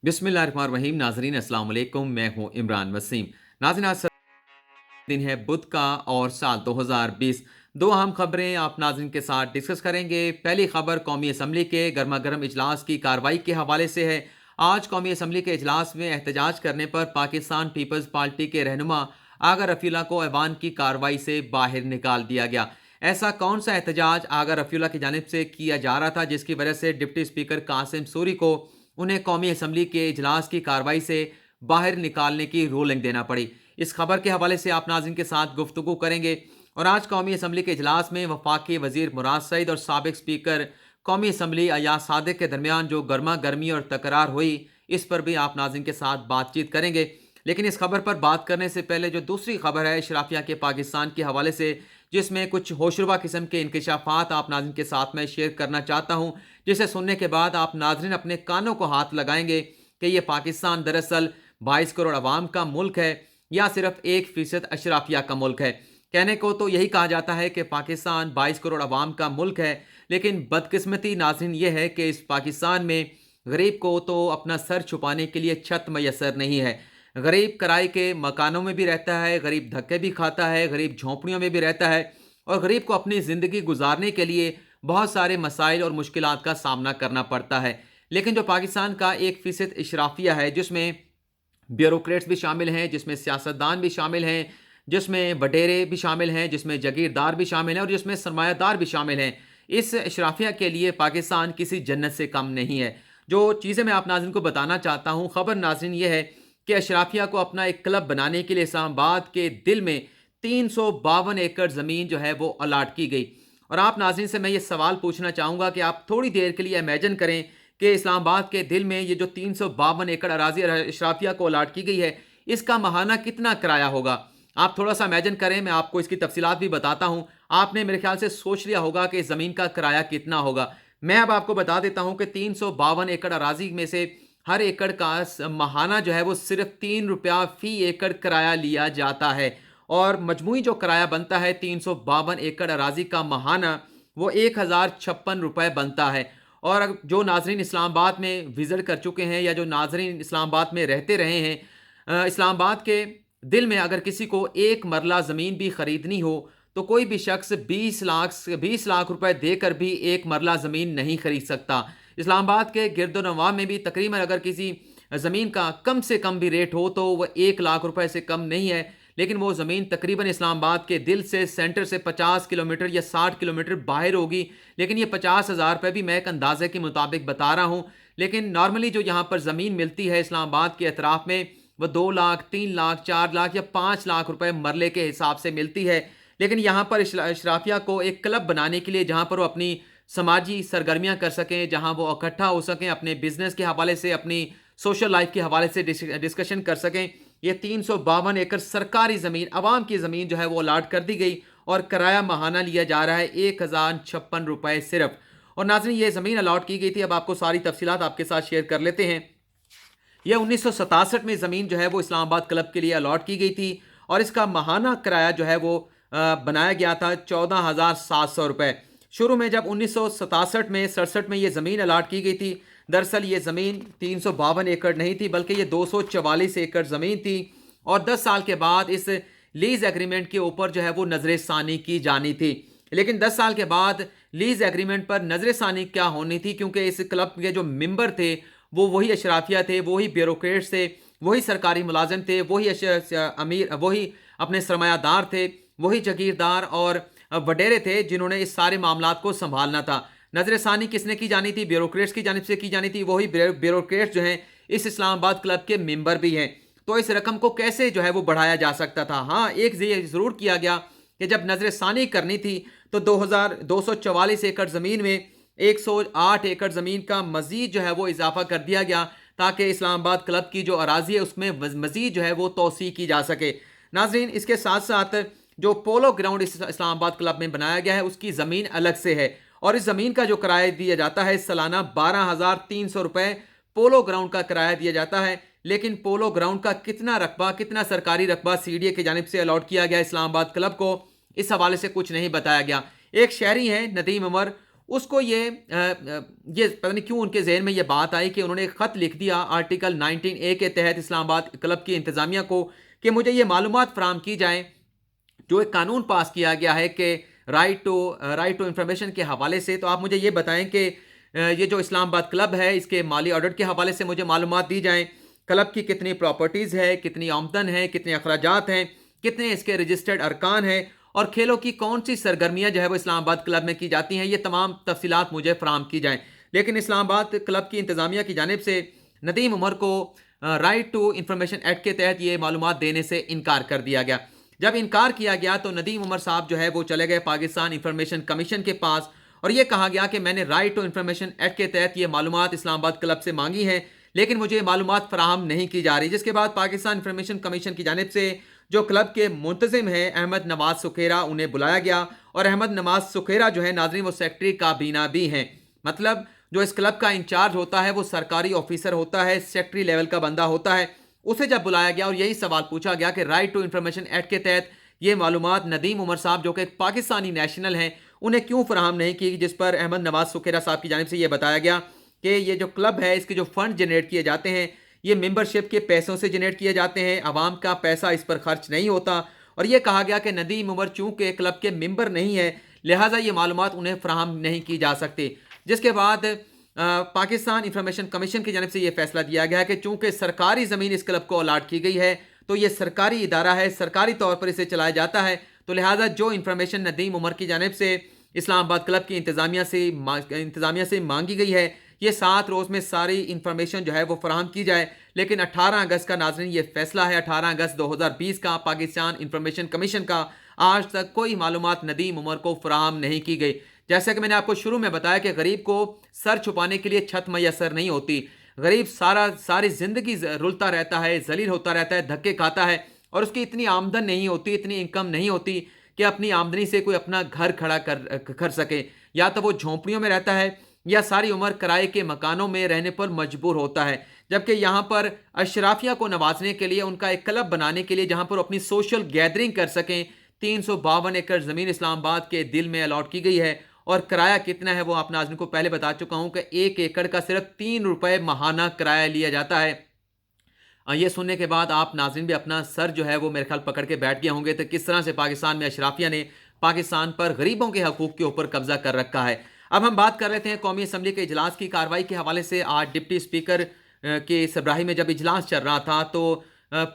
बिस्मिल्लाहिर्रहमानिर्रहीम। नाजरीन अस्सलाम वालेकुम, मैं हूं इमरान वसीम। नाज़रीन, आज दिन है बुध का और साल 2020। दो अहम खबरें आप नाज़रीन के साथ डिस्कस करेंगे। पहली खबर कौमी असम्बली के गर्मा गर्म इजलास की कार्रवाई के हवाले से है। आज कौमी असम्बली के इजलास में एहतजाज करने पर पाकिस्तान पीपल्स पार्टी के रहनुमा आगा रफीला को ऐवान की कार्रवाई से बाहर निकाल दिया गया। ऐसा कौन सा एहतजाज आगा रफीला की जानिब से किया जा रहा था जिसकी वजह से डिप्टी स्पीकर कासिम सूरी को उन्हें कौमी असम्बली के इजलास की कार्रवाई से बाहर निकालने की रूलिंग देना पड़ी? इस खबर के हवाले से आप नाज़रीन के साथ गुफ्तगू करेंगे। और आज कौमी असम्बली के इजलास में वफाकी वजीर मुराद सईद और साबिक स्पीकर कौमी असम्बली अयाज सादिक के दरमियान जो गर्मा गर्मी और तकरार हुई, इस पर भी आप नाज़रीन के साथ बातचीत करेंगे। लेकिन इस खबर पर बात करने से पहले जो दूसरी खबर है इशराफिया के पाकिस्तान के हवाले से, जिसमें कुछ होशरुबा किस्म के इंकशाफात आप नाज़रीन के साथ में शेयर करना चाहता हूँ, जिसे सुनने के बाद आप नाज़रीन अपने कानों को हाथ लगाएंगे कि ये पाकिस्तान दरअसल 22 करोड़ अवाम का मुल्क है या सिर्फ 1% अशराफिया का मुल्क है। कहने को तो यही कहा जाता है कि पाकिस्तान 22 करोड़ अवाम का मुल्क है, लेकिन बदकिस्मती नाज़रीन ये है कि इस पाकिस्तान में गरीब को तो अपना सर छुपाने के लिए छत मैसर नहीं है। गरीब किराए के मकानों में भी रहता है, गरीब धक्के भी खाता है, गरीब झोंपड़ियों में भी रहता है, और गरीब को अपनी ज़िंदगी गुजारने के लिए बहुत सारे मसाइल और मुश्किलात का सामना करना पड़ता है। लेकिन जो पाकिस्तान का 1% इशराफिया है, जिसमें ब्यूरोक्रेट्स भी शामिल हैं, जिसमें सियासतदान भी शामिल हैं, जिसमें वडेरे भी शामिल हैं, जिसमें जागीरदार भी शामिल हैं और जिसमें सरमायादार भी शामिल हैं, इस इशराफिया के लिए पाकिस्तान किसी जन्नत से कम नहीं है। जो चीज़ें मैं आप नाज़रीन को बताना चाहता हूँ, ख़बर नाज़रीन ये है कि अशराफिया को अपना एक क्लब बनाने के लिए इस्लामाबाद के दिल में 352 एकड़ ज़मीन जो है वो अलाट की गई। और आप नाज़रीन से मैं ये सवाल पूछना चाहूँगा कि आप थोड़ी देर के लिए इमेजिन करें कि इस्लामाबाद के दिल में ये जो 352 एकड़ अराज़ी अशराफिया को अलाट की गई है, इसका माहाना कितना किराया होगा? आप थोड़ा सा इमेजिन करें, मैं आपको इसकी तफसीलात भी बताता हूँ। आपने मेरे ख्याल से सोच लिया होगा कि इस ज़मीन का किराया कितना होगा। मैं अब आपको बता देता हूँ कि 352 एकड़ अराज़ी में से हर एकड़ का माहाना जो है वो सिर्फ ₹3 फी एकड़ किराया लिया जाता है, और मजमूई जो किराया बनता है 352 एकड़ अराज़ी का माहाना, वो ₹1056 बनता है। और जो नाजरीन इस्लामाबाद में विज़िट कर चुके हैं या जो नाजरीन इस्लामाबाद में रहते रहे हैं, इस्लामाबाद के दिल में अगर किसी को एक मरला ज़मीन भी ख़रीदनी हो तो कोई भी शख्स 20 लाख रुपए देकर भी एक मरला ज़मीन नहीं खरीद सकता। इस्लामाबाद के गिरदोनवा में भी तकरीबन अगर किसी ज़मीन का कम से कम भी रेट हो तो वह 1 लाख रुपए से कम नहीं है, लेकिन वो ज़मीन तकरीबन इस्लामाबाद के दिल से, सेंटर से 50 किलोमीटर या 60 किलोमीटर बाहर होगी। लेकिन ये 50,000 रुपये भी मैं एक अंदाजे के मुताबिक बता रहा हूँ। लेकिन नॉर्मली जो यहाँ पर ज़मीन मिलती है इस्लामाबाद के अतराफ़ में, वह 2 लाख, 3 लाख, 4 लाख या 5 लाख रुपए मरले के हिसाब से मिलती है। लेकिन यहाँ पर अशराफिया को एक क्लब बनाने के लिए, जहाँ पर वो अपनी समाजी सरगर्मियाँ कर सकें, जहाँ वो इकट्ठा हो सकें, अपने बिजनेस के हवाले से, अपनी सोशल लाइफ के हवाले से डिस्कशन कर सकें, ये 352 एकड़ सरकारी ज़मीन, आवाम की ज़मीन जो है वो अलाट कर दी गई, और किराया माहाना लिया जा रहा है ₹1056 सिर्फ। और नाज़रीन, ये ज़मीन अलाट की गई थी, अब आपको सारी तफसीलात आपके साथ शेयर कर लेते हैं। यह 1967 में ज़मीन जो है वो इस्लामाबाद क्लब के लिए अलॉट की गई थी, और इसका माहाना किराया जो है वो बनाया गया था 14,700 रुपये। शुरू में जब 1967 में 67 में ये ज़मीन अलाट की गई थी, दरअसल ये ज़मीन 352 एकड़ नहीं थी, बल्कि ये 244 एकड़ ज़मीन थी। और 10 साल के बाद इस लीज़ एग्रीमेंट के ऊपर जो है वो नजर षानी की जानी थी। लेकिन 10 साल के बाद लीज़ एग्रीमेंट पर नजर षानी क्या होनी थी, क्योंकि इस क्लब के जो मेंबर थे वो वही अशराफिया थे, वही ब्यूरोक्रेट्स थे, वही सरकारी मुलाजिम थे, वही अपने सरमायादार थे, वही जागीरदार और वडेरे थे जिन्होंने इस सारे मामलात को संभालना था। नजर षानी किसने की जानी थी? ब्यूरोक्रेट्स की जानिब से की जानी थी। वही ब्यूरोक्रेट्स जो हैं इस इस्लामाबाद क्लब के मेंबर भी हैं। तो इस रकम को कैसे जो है वो बढ़ाया जा सकता था? हाँ, एक ज़रूर किया गया कि जब नजर षानी करनी थी तो 244 एकड़ ज़मीन में 108 एकड़ ज़मीन का मज़ीद जो है वो इजाफा कर दिया गया, ताकि इस्लामाबाद क्लब की जो अराज़ी है उसमें मज़ीद जो है वो तोसी की जा सके। नाज़रीन, इसके साथ साथ जो पोलो ग्राउंड इस इस्लामाबाद क्लब में बनाया गया है उसकी ज़मीन अलग से है, और इस ज़मीन का जो किराया दिया जाता है सालाना 12,300 रुपये पोलो ग्राउंड का किराया दिया जाता है। लेकिन पोलो ग्राउंड का कितना रकबा, कितना सरकारी रकबा CDA की जानिब से अलॉट किया गया इस्लामाबाद क्लब को, इस हवाले से कुछ नहीं बताया गया। एक शहरी हैं नदीम उमर, اس کو یہ پتہ نہیں کیوں ان کے ذہن میں یہ بات آئی کہ انہوں نے ایک خط لکھ دیا آرٹیکل 19A کے تحت اسلام آباد کلب کی انتظامیہ کو کہ مجھے یہ معلومات فراہم کی جائیں. جو ایک قانون پاس کیا گیا ہے کہ رائٹ ٹو انفارمیشن کے حوالے سے، تو آپ مجھے یہ بتائیں کہ یہ جو اسلام آباد کلب ہے اس کے مالی آڈٹ کے حوالے سے مجھے معلومات دی جائیں. کلب کی کتنی پراپرٹیز ہے، کتنی آمدن ہے، کتنے اخراجات ہیں، کتنے اس کے رجسٹرڈ ارکان ہیں، اور کھیلوں کی کون سی سرگرمیاں جو ہے وہ اسلام آباد کلب میں کی جاتی ہیں. یہ تمام تفصیلات مجھے فراہم کی جائیں. لیکن اسلام آباد کلب کی انتظامیہ کی جانب سے ندیم عمر کو رائٹ ٹو انفارمیشن ایکٹ کے تحت یہ معلومات دینے سے انکار کر دیا گیا. جب انکار کیا گیا تو ندیم عمر صاحب جو ہے وہ چلے گئے پاکستان انفارمیشن کمیشن کے پاس، اور یہ کہا گیا کہ میں نے رائٹ ٹو انفارمیشن ایکٹ کے تحت یہ معلومات اسلام آباد کلب سے مانگی ہیں لیکن مجھے یہ معلومات فراہم نہیں کی جا رہی. جس کے بعد پاکستان انفارمیشن کمیشن کی جانب سے جو کلب کے منتظم ہیں احمد نواز سکھیرا، انہیں بلایا گیا، اور احمد نواز سکھیرا جو ہے ناظرین وہ سیکٹری کابینہ بھی ہیں. مطلب جو اس کلب کا انچارج ہوتا ہے وہ سرکاری آفیسر ہوتا ہے، سیکٹری لیول کا بندہ ہوتا ہے. اسے جب بلایا گیا اور یہی سوال پوچھا گیا کہ رائٹ ٹو انفارمیشن ایکٹ کے تحت یہ معلومات ندیم عمر صاحب جو کہ ایک پاکستانی نیشنل ہیں انہیں کیوں فراہم نہیں کی، جس پر احمد نواز سکھیرا صاحب کی جانب سے یہ بتایا گیا کہ یہ جو کلب ہے اس کے جو فنڈ جنریٹ کیے جاتے ہیں یہ ممبرشپ کے پیسوں سے جنریٹ کیے جاتے ہیں، عوام کا پیسہ اس پر خرچ نہیں ہوتا. اور یہ کہا گیا کہ ندیم عمر چونکہ کلب کے ممبر نہیں ہے لہٰذا یہ معلومات انہیں فراہم نہیں کی جا سکتی. جس کے بعد پاکستان انفارمیشن کمیشن کی جانب سے یہ فیصلہ دیا گیا کہ چونکہ سرکاری زمین اس کلب کو الاٹ کی گئی ہے تو یہ سرکاری ادارہ ہے، سرکاری طور پر اسے چلایا جاتا ہے، تو لہٰذا جو انفارمیشن ندیم عمر کی جانب سے اسلام آباد کلب کی انتظامیہ سے مانگی گئی ہے یہ 7 روز میں ساری انفارمیشن جو ہے وہ فراہم کی جائے. لیکن 18 اگست کا ناظرین یہ فیصلہ ہے، 18 اگست 2020 کا پاکستان انفارمیشن کمیشن کا. آج تک کوئی معلومات ندیم عمر کو فراہم نہیں کی گئی. جیسا کہ میں نے آپ کو شروع میں بتایا کہ غریب کو سر چھپانے کے لیے چھت میسر نہیں ہوتی. غریب ساری زندگی رلتا رہتا ہے، ذلیل ہوتا رہتا ہے، دھکے کھاتا ہے، اور اس کی اتنی آمدن نہیں ہوتی، اتنی انکم نہیں ہوتی کہ اپنی آمدنی سے کوئی اپنا گھر کھڑا کر سکے. یا تو وہ جھونپڑیوں میں رہتا ہے یا ساری عمر کرائے کے مکانوں میں رہنے پر مجبور ہوتا ہے. جبکہ یہاں پر اشرافیہ کو نوازنے کے لیے، ان کا ایک کلب بنانے کے لیے جہاں پر اپنی سوشل گیدرنگ کر سکیں، 352 ایکڑ زمین اسلام آباد کے دل میں الاٹ کی گئی ہے. اور کرایہ کتنا ہے وہ آپ ناظرین کو پہلے بتا چکا ہوں کہ 1 ایکڑ کا صرف 3 روپے ماہانہ کرایہ لیا جاتا ہے. یہ سننے کے بعد آپ ناظرین بھی اپنا سر جو ہے وہ میرے خیال پکڑ کے بیٹھ گئے ہوں گے تو کس طرح سے پاکستان میں اشرافیہ نے پاکستان پر غریبوں کے حقوق کے اوپر قبضہ کر رکھا ہے. اب ہم بات کر رہے ہیں قومی اسمبلی کے اجلاس کی کارروائی کے حوالے سے. آج ڈپٹی اسپیکر کے سربراہی میں جب اجلاس چل رہا تھا تو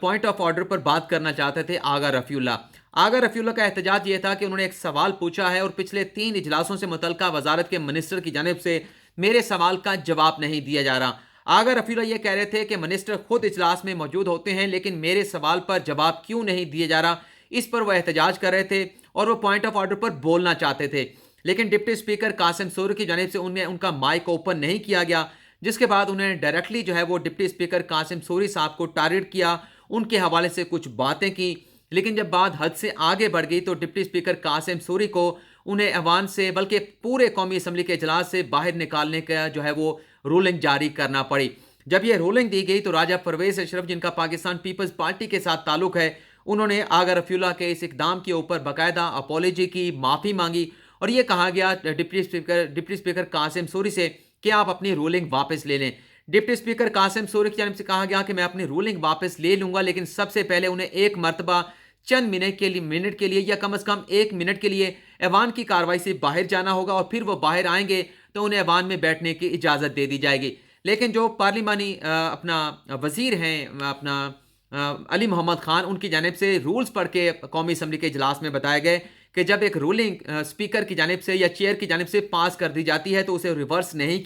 پوائنٹ آف آرڈر پر بات کرنا چاہتے تھے آغا رفیع اللہ. آغا رفیع اللہ کا احتجاج یہ تھا کہ انہوں نے ایک سوال پوچھا ہے اور پچھلے 3 اجلاسوں سے متعلقہ وزارت کے منسٹر کی جانب سے میرے سوال کا جواب نہیں دیا جا رہا. آغا رفیع اللہ یہ کہہ رہے تھے کہ منسٹر خود اجلاس میں موجود ہوتے ہیں لیکن میرے سوال پر جواب کیوں نہیں دیا جا رہا، اس پر وہ احتجاج کر رہے تھے اور وہ پوائنٹ آف آرڈر پر بولنا چاہتے تھے. لیکن ڈپٹی اسپیکر قاسم سوری کی جانب سے ان کا مائک اوپن نہیں کیا گیا، جس کے بعد انہیں ڈائریکٹلی جو ہے وہ ڈپٹی اسپیکر قاسم سوری صاحب کو ٹارگٹ کیا، ان کے حوالے سے کچھ باتیں کی. لیکن جب بات حد سے آگے بڑھ گئی تو ڈپٹی اسپیکر قاسم سوری کو انہیں ایوان سے بلکہ پورے قومی اسمبلی کے اجلاس سے باہر نکالنے کا جو ہے وہ رولنگ جاری کرنا پڑی. جب یہ رولنگ دی گئی تو راجہ پرویز اشرف جن کا پاکستان پیپلز پارٹی کے ساتھ تعلق ہے، انہوں نے آغا رفیع اللہ کے اس اقدام کے اوپر باقاعدہ اپولوجی کی، معافی مانگی، اور یہ کہا گیا ڈپٹی اسپیکر قاسم سوری سے کہ آپ اپنی رولنگ واپس لے لیں. ڈپٹی اسپیکر قاسم سوری کی جانب سے کہا گیا کہ میں اپنی رولنگ واپس لے لوں گا لیکن سب سے پہلے انہیں ایک مرتبہ چند منٹ کے لیے یا کم از کم 1 منٹ کے لیے ایوان کی کارروائی سے باہر جانا ہوگا، اور پھر وہ باہر آئیں گے تو انہیں ایوان میں بیٹھنے کی اجازت دے دی جائے گی. لیکن جو پارلیمانی اپنا وزیر ہیں اپنا علی محمد خان، ان کی جانب سے رولز پڑھ کے قومی اسمبلی کے اجلاس میں بتائے گئے کہ جب ایک رولنگ اسپیکر کی جانب سے یا چیئر کی جانب سے پاس کر دی جاتی ہے تو اسے ریورس نہیں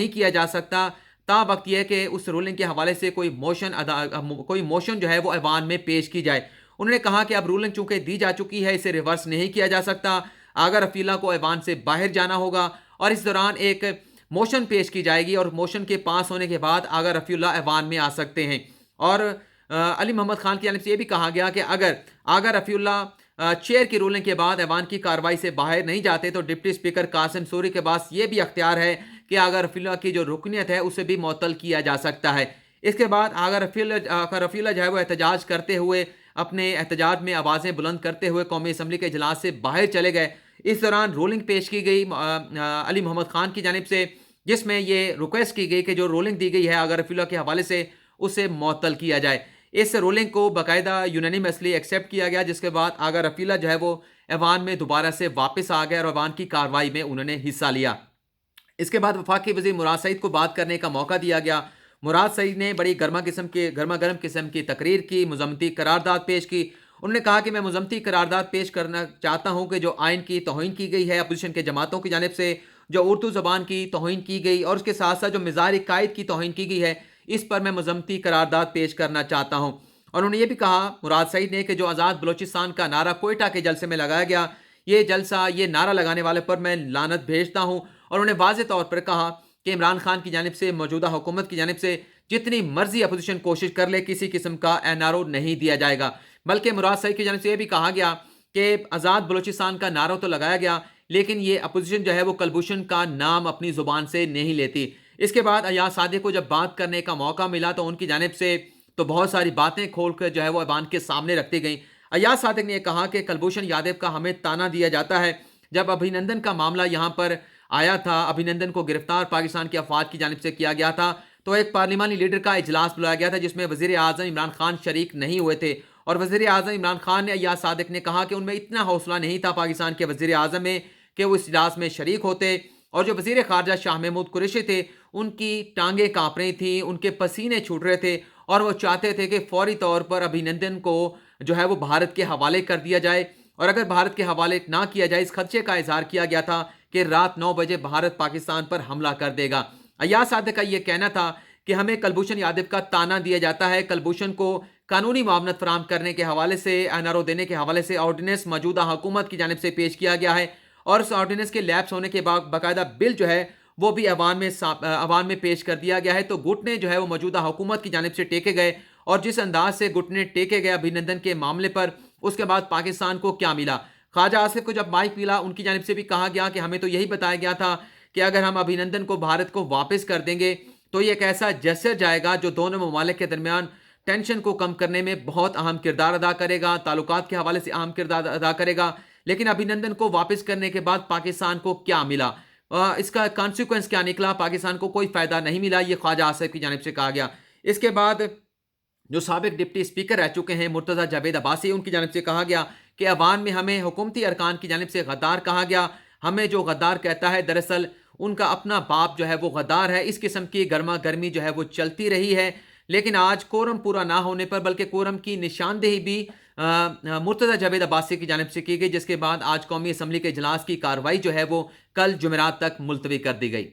کیا جا سکتا تا وقت یہ کہ اس رولنگ کے حوالے سے کوئی موشن جو ہے وہ ایوان میں پیش کی جائے. انہوں نے کہا کہ اب رولنگ چونکہ دی جا چکی ہے اسے ریورس نہیں کیا جا سکتا، آغا رفیع اللہ کو ایوان سے باہر جانا ہوگا اور اس دوران ایک موشن پیش کی جائے گی اور موشن کے پاس ہونے کے بعد آغا رفیع اللہ ایوان میں آ سکتے ہیں. اور علی محمد خان کی جانب سے یہ بھی کہا گیا کہ اگر آغا رفیع اللہ چیئر کی رولنگ کے بعد ایوان کی کارروائی سے باہر نہیں جاتے تو ڈپٹی اسپیکر قاسم سوری کے پاس یہ بھی اختیار ہے کہ آغا رفیع اللہ کی جو رکنیت ہے اسے بھی معطل کیا جا سکتا ہے. اس کے بعد آغا رفیع اللہ جو ہے وہ احتجاج کرتے ہوئے اپنے احتجاج میں آوازیں بلند کرتے ہوئے قومی اسمبلی کے اجلاس سے باہر چلے گئے. इस दौरान रोलिंग पेश की गई अली मोहम्मद खान की जानिब से, जिसमें ये रिक्वेस्ट की गई कि जो रोलिंग दी गई है अगर रफीला के हवाले से उसे मुअत्तल किया जाए। इस रोलिंग को बाकायदा यूनानिमसली एक्सेप्ट किया गया, जिसके बाद आगा रफीला जो है वो ऐवान में दोबारा से वापस आ गए और ऐवान की कार्रवाई में उन्होंने हिस्सा लिया। इसके बाद वफाकी वज़ीर मुराद सईद को बात करने का मौका दिया गया। मुराद सईद ने बड़ी गर्मा गर्म किस्म की तकरीर की, मुज़म्मती करारदाद पेश की। उन्होंने कहा कि मैं मुज़म्मती करारदाद पेश करना चाहता हूँ कि जो आइन की तौहीन की गई है अपोजिशन के जमातों की जानिब से, जो उर्दू ज़बान की तौहीन की गई और उसके साथ साथ जो मिज़ार कायद की तौहीन की गई है, इस पर मैं मुज़म्मती करारदाद पेश करना चाहता हूँ। और उन्होंने ये भी कहा मुराद सईद ने कि जो आज़ाद बलोचिस्तान का नारा कोयटा के जलसे में लगाया गया, ये जलसा ये नारा लगाने वाले पर मैं लानत भेजता हूँ। और उन्होंने वाज़ेह तौर पर कहा कि इमरान खान की जानिब से, मौजूदा हुकूमत की जानिब से जितनी मर्जी अपोजिशन कोशिश कर ले, किसी किस्म का एनआरओ नहीं दिया जाएगा। बल्कि मुराद सईद की जानिब से यह भी कहा गया कि आज़ाद बलोचिस्तान का नारा तो लगाया गया, लेकिन ये अपोजिशन जो है वो कलभूषण का नाम अपनी ज़ुबान से नहीं लेती। इसके बाद अयाज सादिक को जब बात करने का मौका मिला तो उनकी जानिब से तो बहुत सारी बातें खोल कर जो है वो ऐवान के सामने रखती गई। अयाज सादिक ने कहा कि कलभूषण यादव का हमें ताना दिया जाता है। जब अभिनंदन का मामला यहाँ पर आया था, अभिनंदन को गिरफ्तार पाकिस्तान की अफवाज की जानिब से किया गया था, तो एक पार्लिमानी लीडर का इजलास बुलाया गया था जिसमें वज़ीर आज़म इमरान खान शरीक नहीं हुए थे। और वज़ीर आज़म इमरान खान ने, अयाज सादिक ने कहा कि उनमें इतना हौसला नहीं था पाकिस्तान के वज़ीर आज़म में कि वो इस इजलास में शरीक होते। और जो वज़ीर ख़ारजा शाह महमूद कुरैशी थे, उनकी टांगें काँप रही थी, उनके पसीने छूट रहे थे और वो चाहते थे कि फौरी तौर पर अभिनंदन को जो है वो भारत के हवाले कर दिया जाए। और अगर भारत के हवाले ना किया जाए, इस खदशे का इजहार किया गया था कि रात 9 बजे भारत पाकिस्तान पर हमला कर देगा। अयाज सादिक का ये कहना था कि हमें कलभूषण यादव का ताना दिया जाता है। कलभूषण को कानूनी मामलत फराहम करने के हवाले से, एनआरओ देने के हवाले से ऑर्डिनेंस मौजूदा हुकूमत की जानिब से पेश किया गया है और उस ऑर्डिनेंस के लैप्स होने के बाद बाकायदा बिल जो है वो भी अवान में पेश कर दिया गया है। तो घुटने जो है वो मौजूदा हुकूमत की जानिब से टेके गए और जिस अंदाज से घुटने टेके गए अभिनंदन के मामले पर, उसके बाद पाकिस्तान को क्या मिला। ख्वाजा आसिफ को जब माइक मिला, उनकी जानिब से भी कहा गया कि हमें तो यही बताया गया था कि अगर हम अभिनंदन को भारत को वापस कर देंगे तो ये एक ऐसा जस्र जाएगा जो दोनों ममालिक के दरमियान टेंशन को कम करने में बहुत अहम किरदार अदा करेगा, ताल्लुकात के हवाले से अहम किरदार अदा करेगा। लेकिन अभिनंदन को वापस करने के बाद पाकिस्तान को क्या मिला, इसका कॉन्सिक्वेंस क्या निकला, पाकिस्तान को कोई फ़ायदा नहीं मिला, ये ख्वाजा आसिफ की जानिब से कहा गया। इसके बाद जो साबिक डिप्टी स्पीकर रह चुके हैं मुर्तज़ा जावेद अब्बासी, उनकी जानिब से कहा गया कि अवान में हमें हुकूमती अरकान की जानिब से गद्दार कहा गया। हमें जो गद्दार कहता है दरअसल उनका अपना बाप जो है वो गद्दार है। इस किस्म की गर्मा गर्मी जो है वो चलती रही है। लेकिन आज कोरम पूरा ना होने पर, बल्कि कोरम की निशानदेही भी मुर्तज़ा जावेद अब्बासी की जानिब से की गई, जिसके बाद आज कौमी असम्बली के इजलास की कार्रवाई जो है वो कल जुमेरात तक मुलतवी कर दी गई।